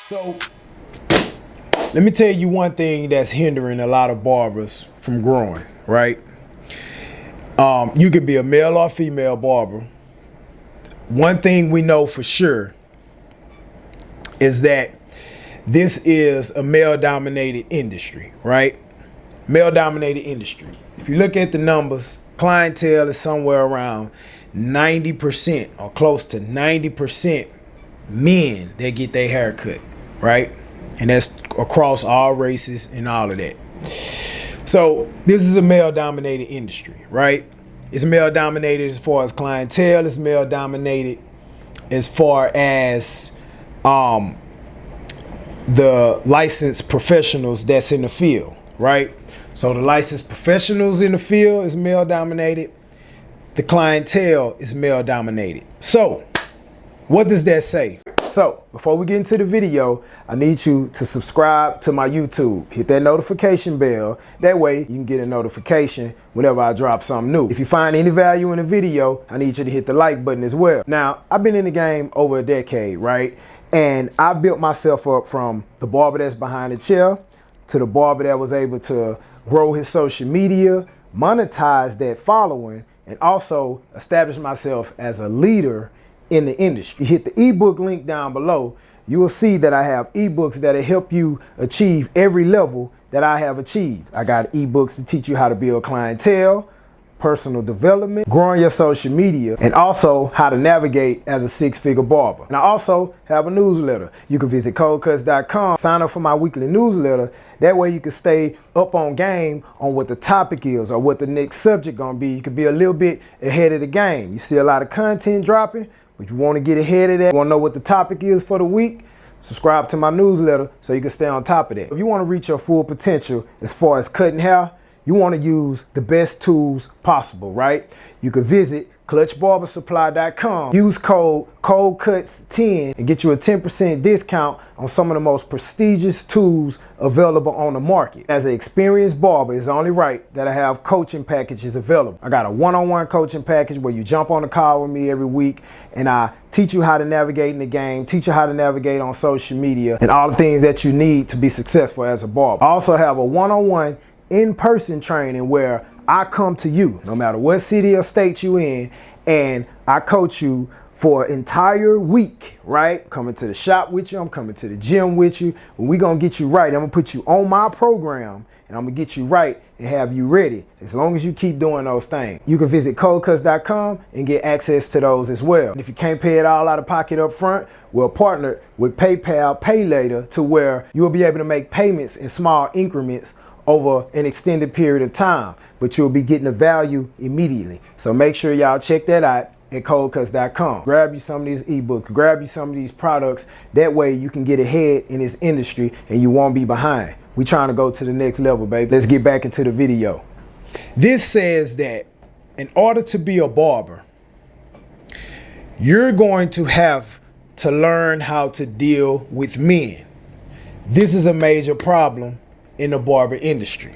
So let me tell you one thing that's hindering a lot of barbers from growing, right? You could be a male or female barber. One thing we know for sure is that this is a male-dominated industry, right? Male-dominated industry. If you look at the numbers, clientele is somewhere around 90% or close to 90% men that get their hair cut, right? And that's across all races and all of that. So this is a male-dominated industry, right? It's male-dominated as far as clientele. It's male-dominated as far as the licensed professionals that's in the field, right? So the licensed professionals in the field is male-dominated. The clientele is male-dominated. So what does that say? So before we get into the video, I need you to subscribe to my YouTube. Hit that notification bell. That way you can get a notification whenever I drop something new. If you find any value in the video, I need you to hit the like button as well. Now, I've been in the game over a decade, right? And I built myself up from the barber that's behind the chair to the barber that was able to grow his social media, monetize that following, and also establish myself as a leader in the industry. You hit the ebook link down below, you will see that I have ebooks that'll help you achieve every level that I have achieved. I got ebooks to teach you how to build clientele, personal development, growing your social media, and also how to navigate as a six-figure barber. And I also have a newsletter. You can visit coldcuts.com, sign up for my weekly newsletter. That way you can stay up on game on what the topic is or what the next subject gonna be. You can be a little bit ahead of the game. You see a lot of content dropping, but you wanna get ahead of that, you wanna know what the topic is for the week, subscribe to my newsletter so you can stay on top of that. If you wanna reach your full potential as far as cutting hair, you want to use the best tools possible, right? You can visit clutchbarbersupply.com. Use code COLDCUTS10 and get you a 10% discount on some of the most prestigious tools available on the market. As an experienced barber, it's only right that I have coaching packages available. I got a one-on-one coaching package where you jump on the call with me every week and I teach you how to navigate in the game, teach you how to navigate on social media, and all the things that you need to be successful as a barber. I also have a one-on-one in-person training where I come to you, no matter what city or state you in, and I coach you for an entire week, right? Coming to the shop with you, I'm coming to the gym with you. When we gonna get you right, I'm gonna put you on my program and I'm gonna get you right and have you ready as long as you keep doing those things. You can visit coldcuts.com and get access to those as well. And if you can't pay it all out of pocket up front, we'll partner with PayPal Pay Later to where you'll be able to make payments in small increments over an extended period of time, but you'll be getting the value immediately. So make sure y'all check that out at coldcuts.com. Grab you some of these ebooks, grab you some of these products. That way you can get ahead in this industry and you won't be behind. We trying to go to the next level, baby. Let's get back into the video. This says that in order to be a barber, you're going to have to learn how to deal with men. This is a major problem in the barber industry.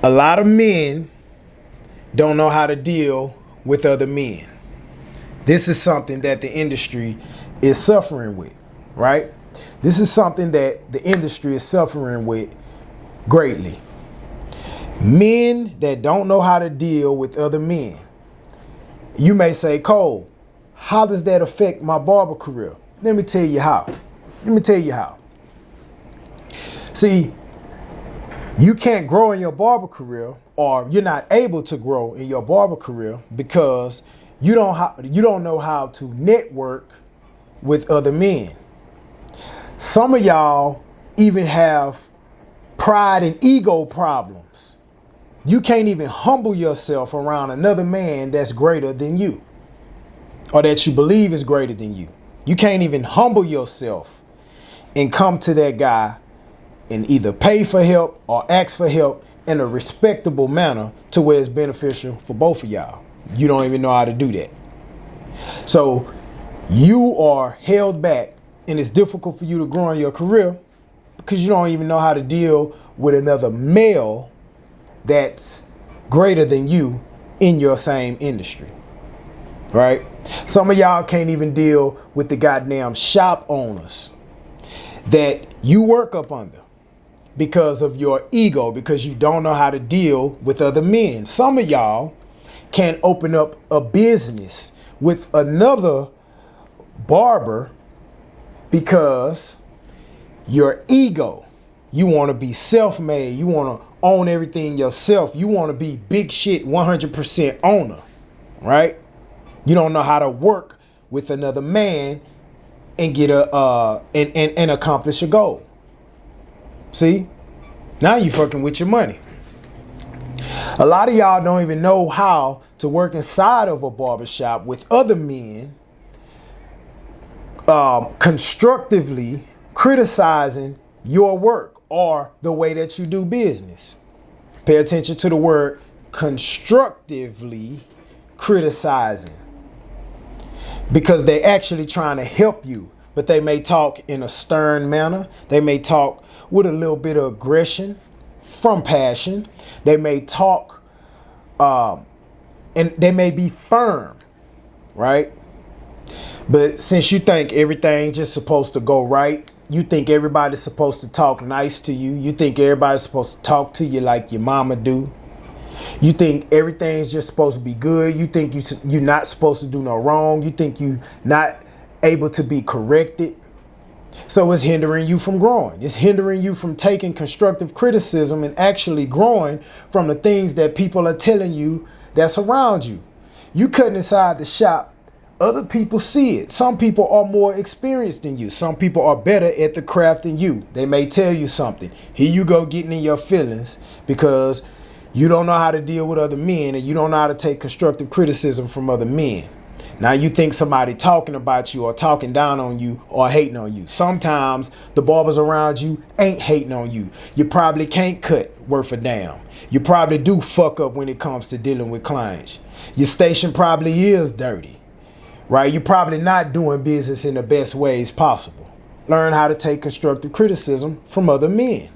A lot of men don't know how to deal with other men. This is something that the industry is suffering with, right? This is something that the industry is suffering with greatly. Men that don't know how to deal with other men. You may say, Cole, how does that affect my barber career? Let me tell you how. See, you can't grow in your barber career, or you're not able to grow in your barber career because you don't know how to network with other men. Some of y'all even have pride and ego problems. You can't even humble yourself around another man that's greater than you, or that you believe is greater than you. You can't even humble yourself and come to that guy and either pay for help or ask for help in a respectable manner to where it's beneficial for both of y'all. You don't even know how to do that. So you are held back and it's difficult for you to grow in your career because you don't even know how to deal with another male that's greater than you in your same industry, right? Some of y'all can't even deal with the goddamn shop owners. that you work up under because of your ego, because you don't know how to deal with other men. Some of y'all can open up a business with another barber because your ego, you want to be self-made, you want to own everything yourself, you want to be big shit 100% owner, right? You don't know how to work with another man and get and accomplish a goal. See, now you fucking with your money. A lot of y'all don't even know how to work inside of a barbershop with other men, constructively criticizing your work or the way that you do business. Pay attention to the word constructively criticizing, because they're actually trying to help you, but they may talk in a stern manner. They may talk with a little bit of aggression from passion. They may talk and they may be firm, right? But since you think everything's just supposed to go right, you think everybody's supposed to talk nice to you, you think everybody's supposed to talk to you like your mama do, you think everything's just supposed to be good, you think you're not supposed to do no wrong, you think you're not able to be corrected. So it's hindering you from growing. It's hindering you from taking constructive criticism and actually growing from the things that people are telling you that's around you. You cutting inside the shop, other people see it. Some people are more experienced than you. Some people are better at the craft than you. They may tell you something. Here you go getting in your feelings because you don't know how to deal with other men and you don't know how to take constructive criticism from other men. Now you think somebody talking about you or talking down on you or hating on you. Sometimes the barbers around you ain't hating on you. You probably can't cut worth a damn. You probably do fuck up when it comes to dealing with clients. Your station probably is dirty, right? You're probably not doing business in the best ways possible. Learn how to take constructive criticism from other men,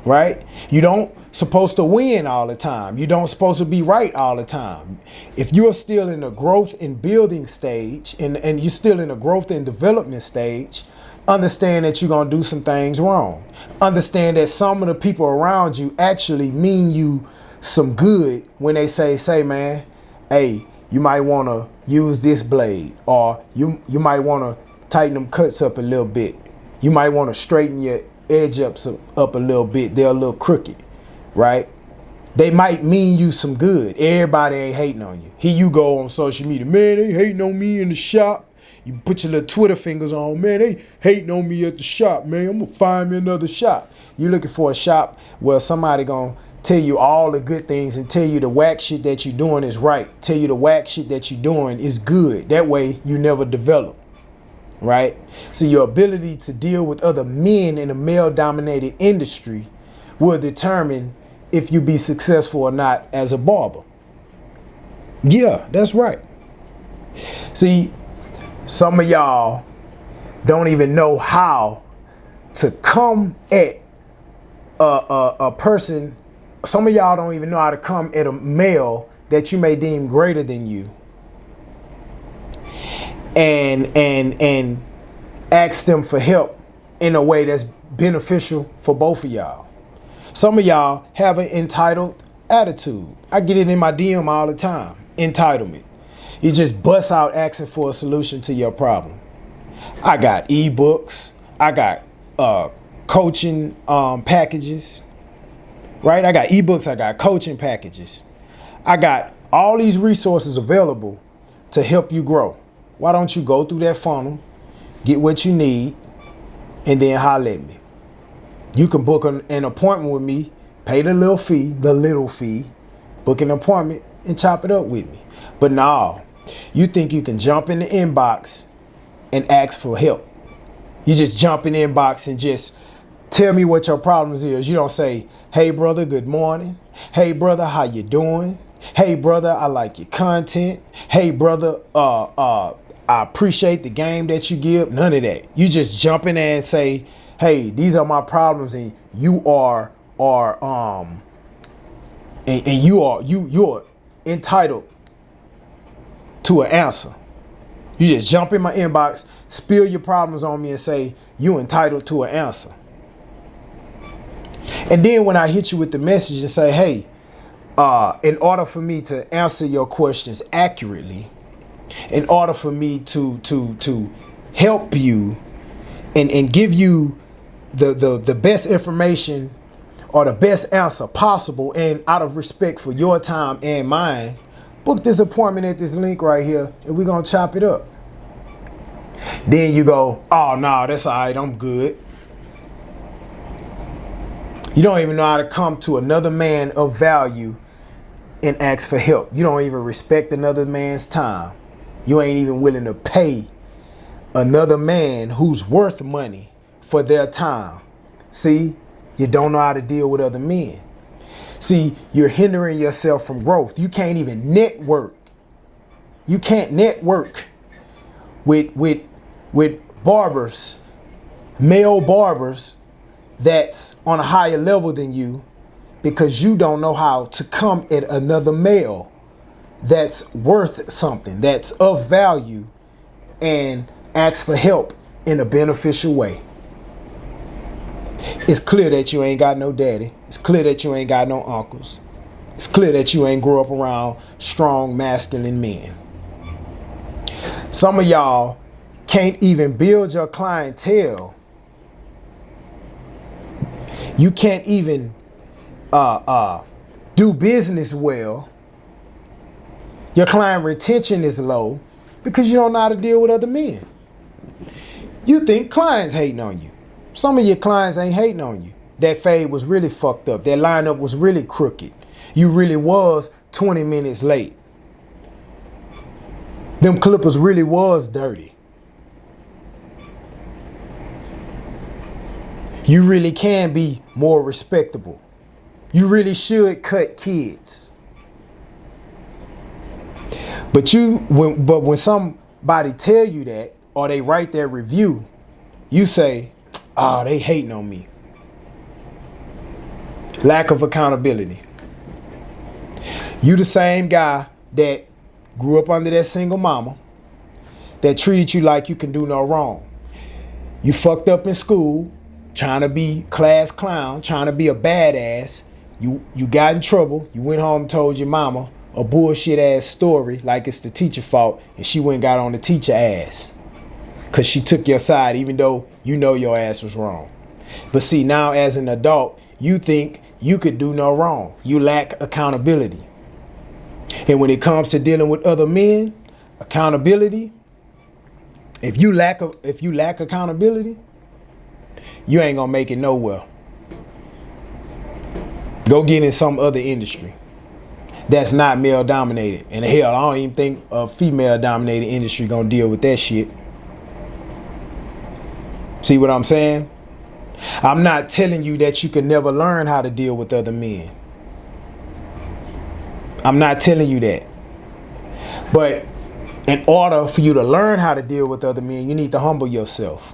right? You don't supposed to win all the time. You don't supposed to be right all the time. If you're still in the growth and building stage and you're still in the growth and development stage, understand that you're going to do some things wrong. Understand that some of the people around you actually mean you some good when they say, man, hey, you might want to use this blade, or you might want to tighten them cuts up a little bit. You might want to straighten your edge up a little bit. They're a little crooked. Right? They might mean you some good. Everybody ain't hating on you. Here you go on social media. Man, they hating on me in the shop. You put your little Twitter fingers on. Man, they hating on me at the shop, man. I'm going to find me another shop. You're looking for a shop where somebody going to tell you all the good things and tell you the whack shit that you're doing is right. Tell you the whack shit that you're doing is good. That way you never develop. Right? So your ability to deal with other men in a male-dominated industry will determine if you be successful or not as a barber. Yeah, that's right. See, some of y'all don't even know how to come at a person. Some of y'all don't even know how to come at a male that you may deem greater than you and ask them for help in a way that's beneficial for both of y'all. Some of y'all have an entitled attitude. I get it in my DM all the time. Entitlement. You just bust out asking for a solution to your problem. I got ebooks. I got coaching packages. Right? I got ebooks. I got coaching packages. I got all these resources available to help you grow. Why don't you go through that funnel, get what you need, and then holler at me. You can book an appointment with me, pay the little fee, book an appointment and chop it up with me. But no, you think you can jump in the inbox and ask for help. You just jump in the inbox and just tell me what your problems is. You don't say, hey brother, good morning. Hey brother, how you doing? Hey brother, I like your content. Hey brother, I appreciate the game that you give. None of that. You just jump in there and say, hey, these are my problems, and you're entitled to an answer. You just jump in my inbox, spill your problems on me and say, you entitled to an answer. And then when I hit you with the message and say, hey, in order for me to answer your questions accurately, in order for me to help you and give you the best information or the best answer possible, and out of respect for your time and mine, book this appointment at this link right here and we're gonna chop it up. Then you go, oh no, that's all right, I'm good. You don't even know how to come to another man of value and ask for help. You don't even respect another man's time. You ain't even willing to pay another man who's worth money for their time. See, you don't know how to deal with other men. See, you're hindering yourself from growth. You can't even network. You can't network with barbers, male barbers that's on a higher level than you, because you don't know how to come at another male that's worth something, that's of value, and ask for help in a beneficial way. It's clear that you ain't got no daddy. It's clear that you ain't got no uncles. It's clear that you ain't grew up around strong, masculine men. Some of y'all can't even build your clientele. You can't even do business well. Your client retention is low because you don't know how to deal with other men. You think clients hating on you. Some of your clients ain't hating on you. That fade was really fucked up. That lineup was really crooked. You really was 20 minutes late. Them clippers really was dirty. You really can be more respectable. You really should cut kids. But when somebody tell you that, or they write their review, you say, oh, they hating on me. Lack of accountability. You the same guy that grew up under that single mama that treated you like you can do no wrong. You fucked up in school, trying to be class clown, trying to be a badass. You got in trouble. You went home and told your mama a bullshit ass story like it's the teacher's fault, and she went and got on the teacher ass because she took your side even though you know your ass was wrong. But see, now as an adult, you think you could do no wrong. You lack accountability. And when it comes to dealing with other men, accountability, if you lack accountability, you ain't gonna make it nowhere. Go get in some other industry that's not male dominated. And hell, I don't even think a female dominated industry gonna deal with that shit. See what I'm saying? I'm not telling you that you can never learn how to deal with other men. I'm not telling you that. But in order for you to learn how to deal with other men, you need to humble yourself.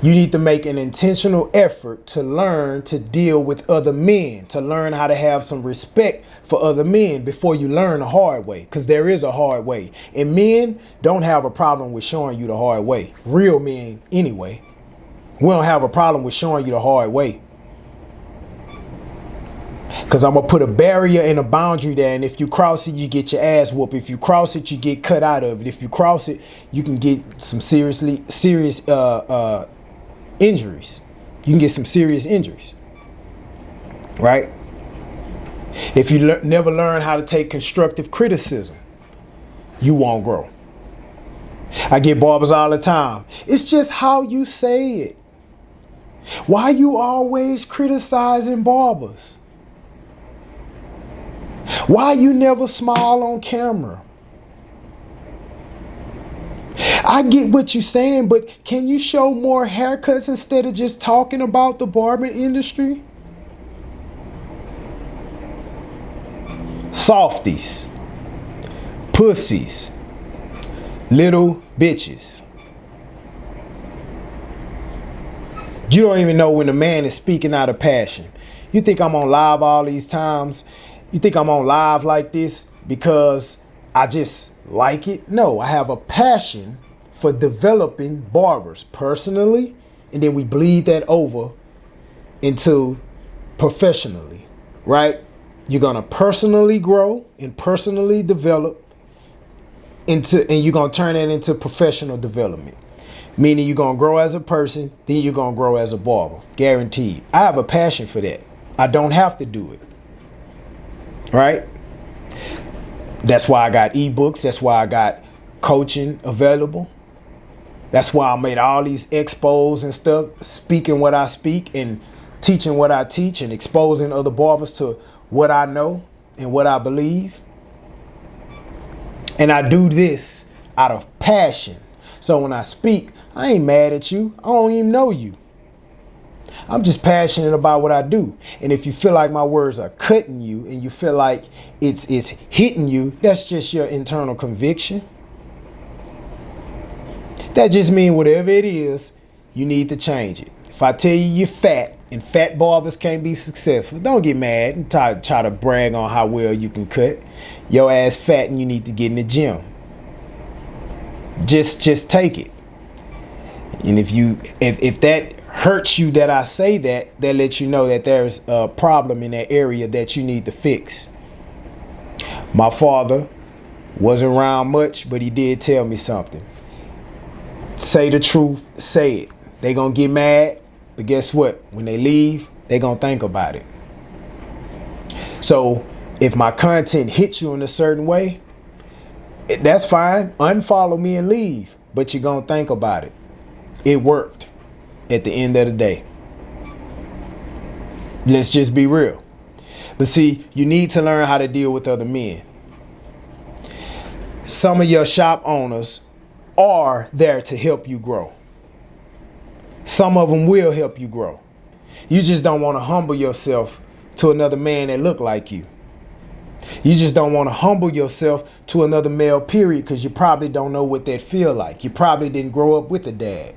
You need to make an intentional effort to learn to deal with other men, to learn how to have some respect for other men before you learn the hard way, because there is a hard way. And men don't have a problem with showing you the hard way. Real men, anyway. We don't have a problem with showing you the hard way. Because I'm going to put a barrier and a boundary there, and if you cross it, you get your ass whooped. If you cross it, you get cut out of it. If you cross it, you can get some serious injuries. You can get some serious injuries, right? If you never learn how to take constructive criticism, you won't grow. I get barbers all the time. It's just how you say it. Why you always criticizing barbers? Why you never smile on camera? I get what you're saying, but can you show more haircuts instead of just talking about the barber industry? Softies, pussies, little bitches. You don't even know when a man is speaking out of passion. You think I'm on live all these times? You think I'm on live like this because I just like it. No, I have a passion for developing barbers personally, and then we bleed that over into professionally, right? You're gonna personally grow and personally develop and you're gonna turn that into professional development. Meaning you're gonna grow as a person, then you're gonna grow as a barber. Guaranteed. I have a passion for that. I don't have to do it. Right? That's why I got ebooks. That's why I got coaching available. That's why I made all these expos and stuff, speaking what I speak and teaching what I teach and exposing other barbers to what I know and what I believe. And I do this out of passion. So when I speak, I ain't mad at you. I don't even know you. I'm just passionate about what I do. And if you feel like my words are cutting you and you feel like it's hitting you, that's just your internal conviction. That just means whatever it is, you need to change it. If I tell you you're fat and fat barbers can't be successful, don't get mad and try to brag on how well you can cut. Your ass fat and you need to get in the gym. Just take it. And if that hurts you that I say that lets you know that there's a problem in that area that you need to fix. My father wasn't around much, but he did tell me something. Say the truth, say it. They gonna get mad, but guess what? When they leave, they gonna think about it. So if my content hits you in a certain way, that's fine. Unfollow me and leave, but you're gonna think about it. It worked at the end of the day. Let's just be real. But see, you need to learn how to deal with other men. Some of your shop owners are there to help you grow. Some of them will help you grow. You just don't want to humble yourself to another man that look like you. You just don't want to humble yourself to another male, period, because you probably don't know what that feel like. You probably didn't grow up with a dad.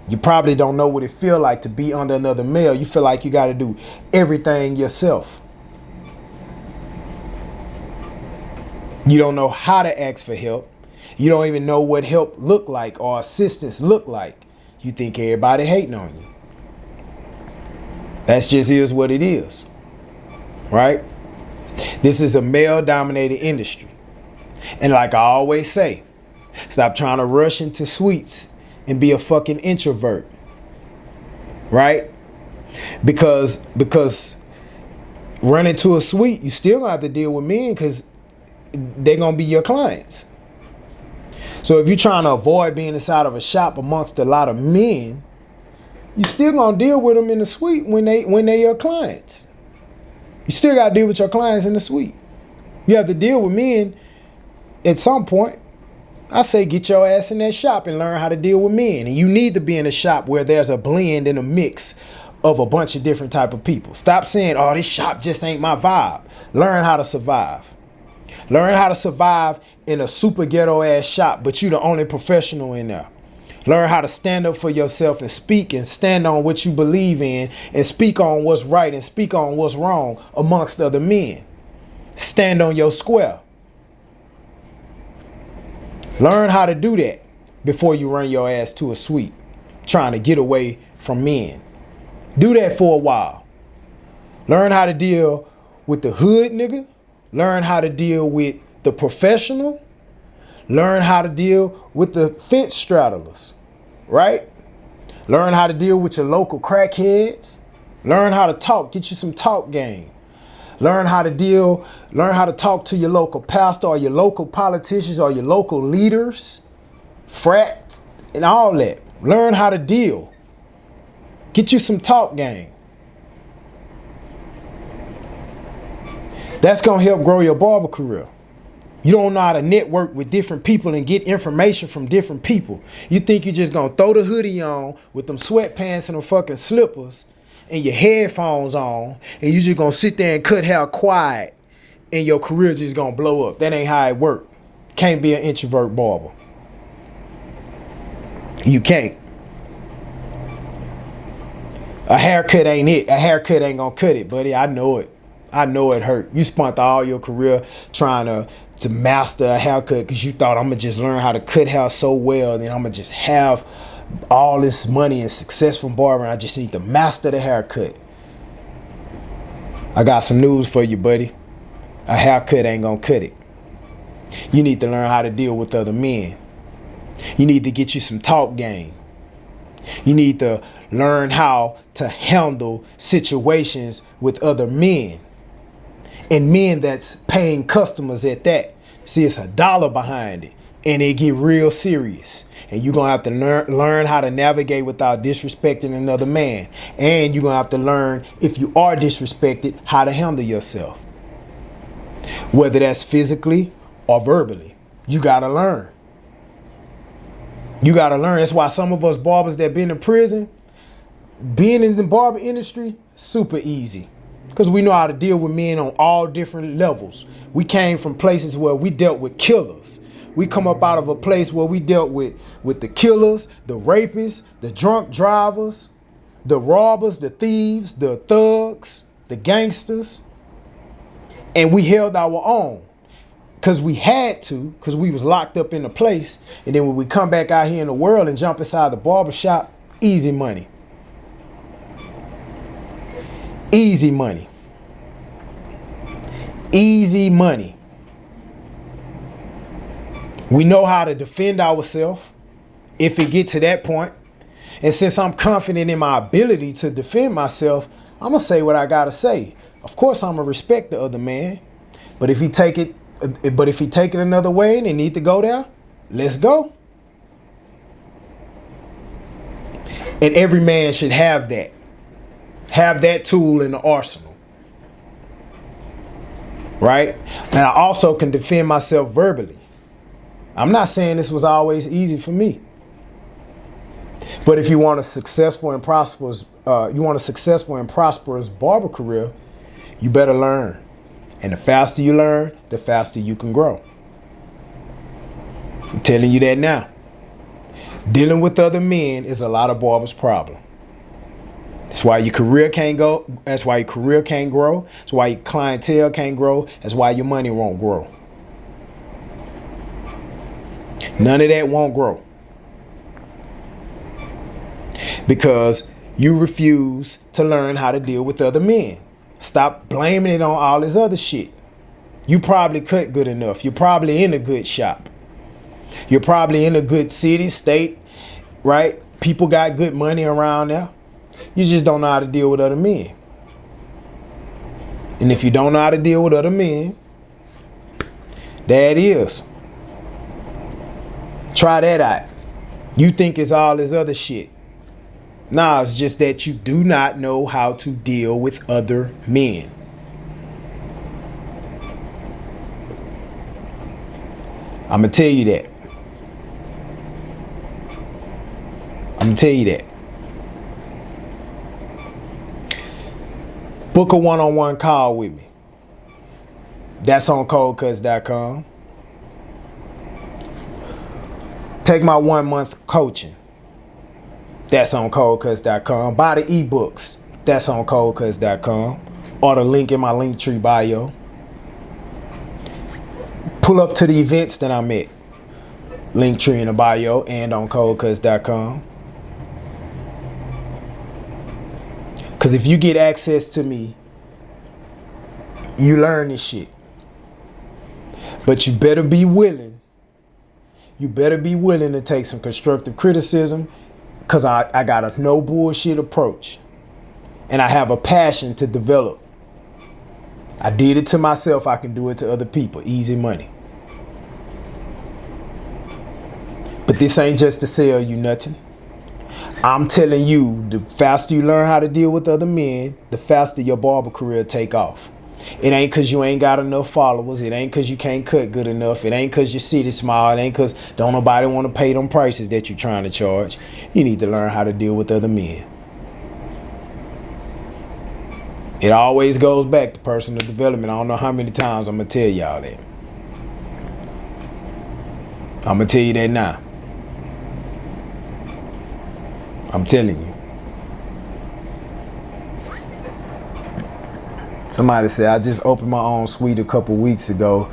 You probably don't know what it feel like to be under another male. You feel like you got to do everything yourself. You don't know how to ask for help. You don't even know what help look like or assistance look like. You think everybody hating on you. That's just is what it is. Right? This is a male-dominated industry. And like I always say, stop trying to rush into suites and be a fucking introvert. Right? Because running to a suite, you still gonna have to deal with men because they're gonna be your clients. So if you're trying to avoid being inside of a shop amongst a lot of men, you still gonna deal with them in the suite when they your clients. You still gotta deal with your clients in the suite. You have to deal with men at some point. I say get your ass in that shop and learn how to deal with men. And you need to be in a shop where there's a blend and a mix of a bunch of different type of people. Stop saying, oh, this shop just ain't my vibe. Learn how to survive. Learn how to survive in a super ghetto ass shop, but you the only professional in there. Learn how to stand up for yourself and speak and stand on what you believe in and speak on what's right and speak on what's wrong amongst other men. Stand on your square. Learn how to do that before you run your ass to a suite trying to get away from men. Do that for a while. Learn how to deal with the hood nigga. Learn how to deal with the professional. Learn how to deal with the fence straddlers, right? Learn how to deal with your local crackheads. Learn how to talk. Get you some talk game. Learn how to talk to your local pastor or your local politicians or your local leaders, frats, and all that. Learn how to deal. Get you some talk game. That's going to help grow your barber career. You don't know how to network with different people and get information from different people. You think you're just going to throw the hoodie on with them sweatpants and them fucking slippers and your headphones on, and you just gonna sit there and cut hair quiet, and your career just gonna blow up. That ain't how it work. Can't be an introvert barber. You can't. A haircut ain't it. A haircut ain't gonna cut it, buddy. I know it. I know it hurt. You spent all your career trying to master a haircut because you thought I'm gonna just learn how to cut hair so well, and then I'm gonna just have all this money and success from barbering. I just need to master the haircut. I got some news for you, buddy. A haircut ain't gonna cut it. You need to learn how to deal with other men. You need to get you some talk game. You need to learn how to handle situations with other men. And men that's paying customers at that. See, it's a dollar behind it. And it get real serious. And you're going to have to learn how to navigate without disrespecting another man. And you're going to have to learn, if you are disrespected, how to handle yourself. Whether that's physically or verbally. You got to learn. You got to learn. That's why some of us barbers that been in prison, being in the barber industry, super easy. Because we know how to deal with men on all different levels. We came from places where we dealt with killers. We come up out of a place where we dealt with the killers, the rapists, the drunk drivers, the robbers, the thieves, the thugs, the gangsters. And we held our own. Because we had to, because we was locked up in a place. And then when we come back out here in the world and jump inside the barbershop, easy money. Easy money. Easy money. We know how to defend ourselves if it get to that point. And since I'm confident in my ability to defend myself, I'm going to say what I got to say. Of course, I'm going to respect the other man. But if he take it another way and they need to go there, let's go. And every man should have that. Have that tool in the arsenal. Right? And I also can defend myself verbally. I'm not saying this was always easy for me. But if you want a successful and prosperous barber career, you better learn. And the faster you learn, the faster you can grow. I'm telling you that now. Dealing with other men is a lot of barbers' problem. That's why your career can't go. That's why your career can't grow. That's why your clientele can't grow. That's why your money won't grow. None of that won't grow. Because you refuse to learn how to deal with other men. Stop blaming it on all this other shit. You probably cut good enough. You're probably in a good shop. You're probably in a good city, state, right? People got good money around there. You just don't know how to deal with other men. And if you don't know how to deal with other men, there it is. Try that out. You think it's all this other shit. Nah, it's just that you do not know how to deal with other men. I'm going to tell you that. I'm going to tell you that. Book a one-on-one call with me. That's on coldcuts.com. Take my 1 month coaching. That's on coldcuts.com. Buy the ebooks. That's on coldcuts.com. Or the link in my Linktree bio. Pull up to the events that I'm at. Linktree in the bio and on coldcuts.com. Because if you get access to me, you learn this shit. But you better be willing. You better be willing to take some constructive criticism, because I got a no bullshit approach. And I have a passion to develop. I did it to myself. I can do it to other people. Easy money. But this ain't just to sell you nothing. I'm telling you, the faster you learn how to deal with other men, the faster your barber career take off. It ain't because you ain't got enough followers. It ain't because you can't cut good enough. It ain't because your city's small. It ain't because don't nobody want to pay them prices that you're trying to charge. You need to learn how to deal with other men. It always goes back to personal development. I don't know how many times I'm going to tell y'all that. I'm going to tell you that now. I'm telling you. Somebody said, I just opened my own suite a couple weeks ago.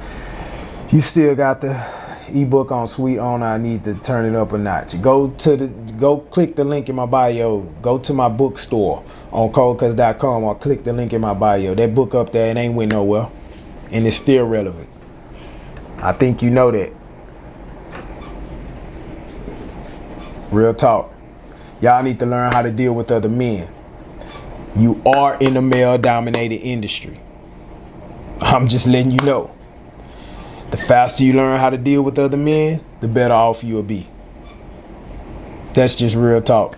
You still got the ebook on Sweet Owner. I need to turn it up a notch. Go click the link in my bio. Go to my bookstore on coldcuts.com or click the link in my bio. That book up there, it ain't went nowhere. And it's still relevant. I think you know that. Real talk. Y'all need to learn how to deal with other men. You are in a male-dominated industry. I'm just letting you know. The faster you learn how to deal with other men, the better off you'll be. That's just real talk.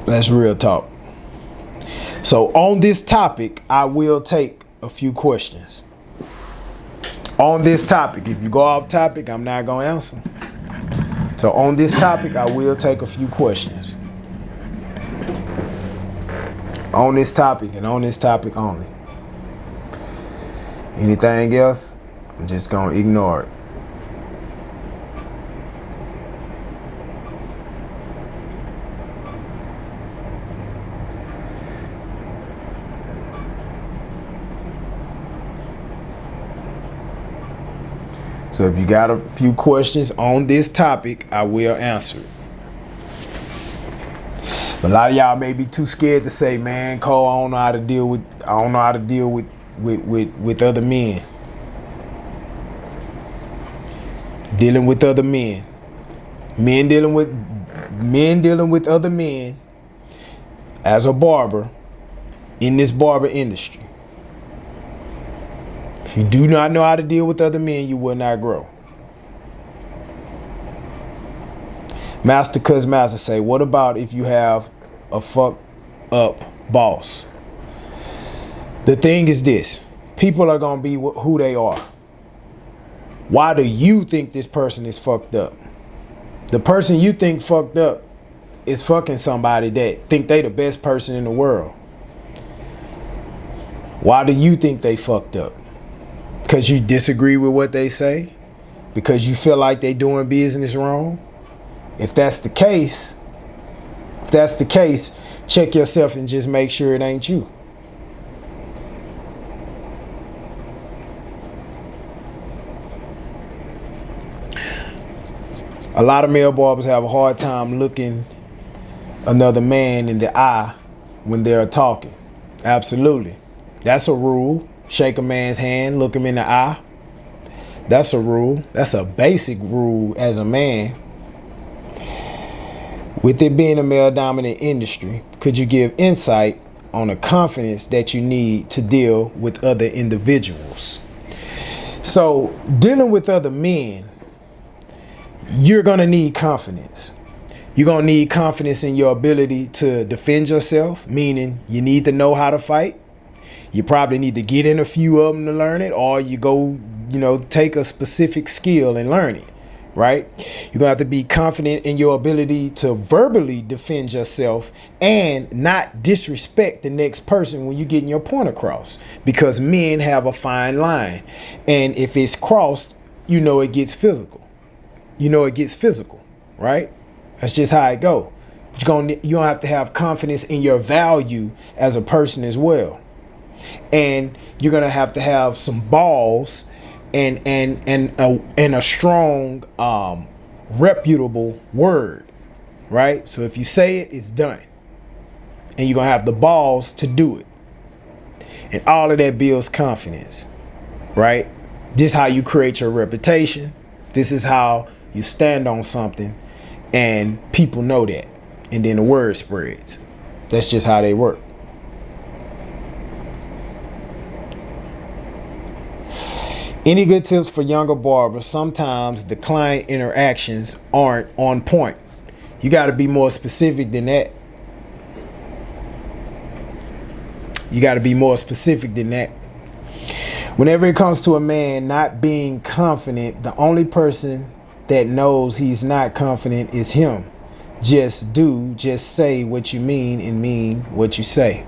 That's real talk. So on this topic, I will take a few questions. On this topic, if you go off topic, I'm not going to answer. So on this topic, I will take a few questions. On this topic and on this topic only. Anything else, I'm just going to ignore it. So if you got a few questions on this topic, I will answer it. But a lot of y'all may be too scared to say, man, Cole, I don't know how to deal with other men. Dealing with other men. Men dealing with other men as a barber in this barber industry. If you do not know how to deal with other men, you will not grow. Master Cuz Master say, what about if you have a fuck up boss? The thing is this. People are going to be who they are. Why do you think this person is fucked up? The person you think fucked up is fucking somebody that think they the best person in the world. Why do you think they fucked up? Because you disagree with what they say? Because you feel like they doing business wrong? If that's the case, check yourself and just make sure it ain't you. A lot of male barbers have a hard time looking another man in the eye when they're talking. Absolutely. That's a rule. Shake a man's hand, look him in the eye. That's a rule. That's a basic rule as a man. With it being a male-dominant industry, could you give insight on the confidence that you need to deal with other individuals? So, dealing with other men, you're going to need confidence. You're going to need confidence in your ability to defend yourself, meaning you need to know how to fight. You probably need to get in a few of them to learn it, or you go, take a specific skill and learn it, right? You're going to have to be confident in your ability to verbally defend yourself and not disrespect the next person when you're getting your point across, because men have a fine line. And if it's crossed, it gets physical. It gets physical, right? That's just how it go. But you're going to have to have confidence in your value as a person as well. And you're going to have some balls and a strong, reputable word, right? So if you say it, it's done. And you're going to have the balls to do it. And all of that builds confidence, right? This is how you create your reputation. This is how you stand on something and people know that. And then the word spreads. That's just how they work. Any good tips for younger barbers? Sometimes the client interactions aren't on point. You got to be more specific than that. Whenever it comes to a man not being confident, the only person that knows he's not confident is him. Just say what you mean and mean what you say.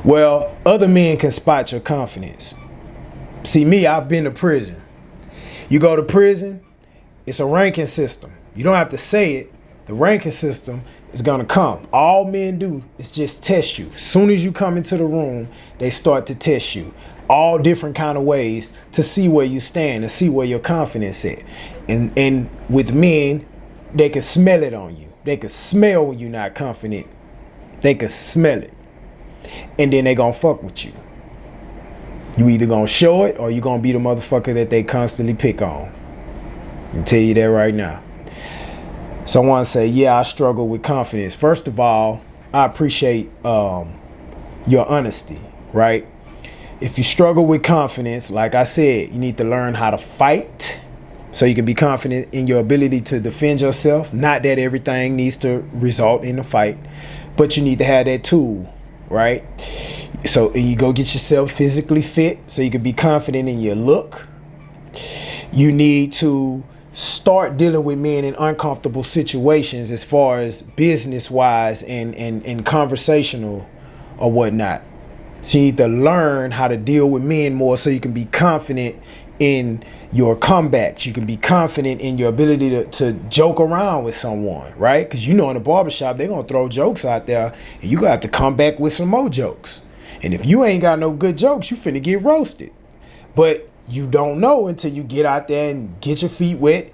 Well, other men can spot your confidence. See, me, I've been to prison. You go to prison, it's a ranking system. You don't have to say it. The ranking system It's gonna come. All men do is just test you. As soon as you come into the room, they start to test you. All different kind of ways to see where you stand and see where your confidence is. And with men, they can smell it on you. They can smell when you're not confident. They can smell it. And then they gonna fuck with you. You either gonna show it or you gonna be the motherfucker that they constantly pick on. I can tell you that right now. So I want to say, yeah, I struggle with confidence. First of all, I appreciate your honesty, right? If you struggle with confidence, like I said, you need to learn how to fight so you can be confident in your ability to defend yourself. Not that everything needs to result in a fight, but you need to have that tool, right? So you go get yourself physically fit so you can be confident in your look. You need to start dealing with men in uncomfortable situations as far as business wise and conversational or whatnot. So you need to learn how to deal with men more so you can be confident in your comebacks. You can be confident in your ability to joke around with someone, right? Because in the barbershop, they're going to throw jokes out there and you got to have to come back with some more jokes. And if you ain't got no good jokes, you finna get roasted. But you don't know until you get out there and get your feet wet